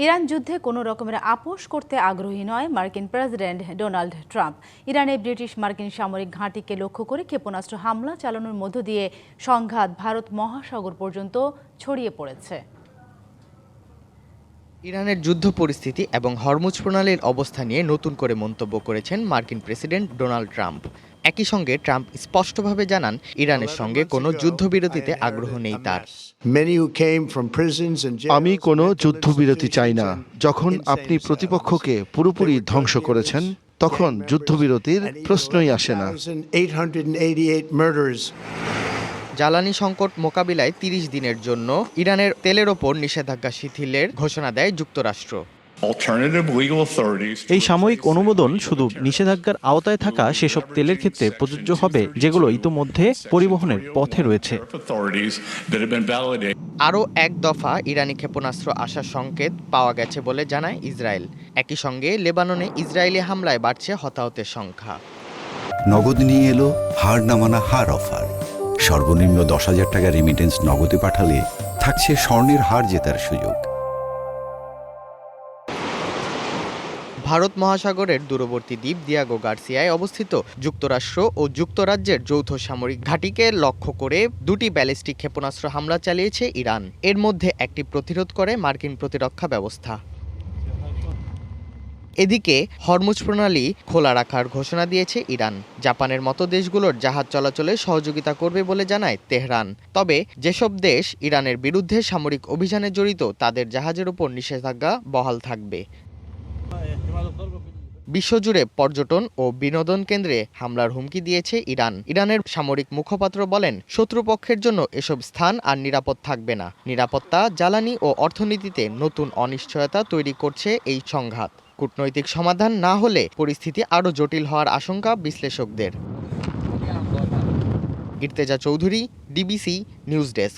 Iran যুদ্ধে কোনো রকমের আপোষ করতে আগ্রহী নয় মার্কিন প্রেসিডেন্ট ডোনাল্ড ট্রাম্প। ইরানে ব্রিটিশ মার্কিন সামরিক ঘাঁটিকে লক্ষ্য করে ক্ষেপণাস্ত্র হামলা চালানোর মধ্য দিয়ে সংঘাত ভারত মহাসাগর পর্যন্ত ছড়িয়ে পড়েছে। ইরানের যুদ্ধ পরিস্থিতি এবং হরমুজ প্রণালীর অবস্থা নিয়ে নতুন করে মন্তব্য করেছেন মার্কিন প্রেসিডেন্ট ডোনাল্ড ট্রাম্প। একই সঙ্গে ট্রাম্প স্পষ্টভাবে জানান ইরানের সঙ্গে কোনো যুদ্ধবিরতিতে আগ্রহ নেই তার। আমি কোনো যুদ্ধবিরতি চাই না। যখন আপনি প্রতিপক্ষকে পুরোপুরি ধ্বংস করেছেন তখন যুদ্ধবিরতির প্রশ্নই আসে না। জ্বালানি সংকট মোকাবিলায় ৩০ দিনের জন্য ইরানের তেলের ওপর নিষেধাজ্ঞা শিথিলের ঘোষণা দেয় যুক্তরাষ্ট্র। এই সাময়িক অনুমোদন শুধু নিষেধাজ্ঞার আওতায় থাকা সেসব তেলের ক্ষেত্রে প্রযোজ্য হবে যেগুলো ইতোমধ্যে পরিবহনের পথে রয়েছে। আরও এক দফা ইরানি ক্ষেপণাস্ত্র আসার সংকেত পাওয়া গেছে বলে জানায় ইসরায়েল। একই সঙ্গে লেবাননে ইসরায়েলি হামলায় বাড়ছে হতাহতের সংখ্যা। নগদ নিয়ে এলো হার না মানা হার অফার। সর্বনিম্ন 10,000 টাকা রেমিটেন্স নগদে পাঠালে থাকছে স্বর্ণের হার জেতার সুযোগ। ভারত মহাসাগরের দূরবর্তী দ্বীপ দিয়াগো গার্সিয়ায় অবস্থিত যুক্তরাষ্ট্র ও যুক্তরাজ্যের যৌথ সামরিক ঘাঁটিকে লক্ষ্য করে দুটি ব্যালিস্টিক ক্ষেপণাস্ত্র হামলা চালিয়েছে ইরান। এর মধ্যে একটি প্রতিরোধ করে মার্কিন প্রতিরক্ষা ব্যবস্থা। এদিকে হরমুজ প্রণালী খোলা রাখার ঘোষণা দিয়েছে ইরান। জাপানের মতো দেশগুলোর জাহাজ চলাচলে সহযোগিতা করবে বলে জানায় তেহরান। তবে যেসব দেশ ইরানের বিরুদ্ধে সামরিক অভিযানে জড়িত তাদের জাহাজের উপর নিষেধাজ্ঞা বহাল থাকবে। বিশ্বজুড়ে পর্যটন ও বিনোদন কেন্দ্রে হামলার হুমকি দিয়েছে ইরান। ইরানের সামরিক মুখপাত্র বলেন, শত্রুপক্ষের জন্য এসব স্থান আর নিরাপদ থাকবে না। নিরাপত্তা, জ্বালানি ও অর্থনীতিতে নতুন অনিশ্চয়তা তৈরি করছে এই সংঘাত। কূটনৈতিক সমাধান না হলে পরিস্থিতি আরও জটিল হওয়ার আশঙ্কা বিশ্লেষকদের। ইর্তেজা চৌধুরী, ডিবিসি নিউজ ডেস্ক।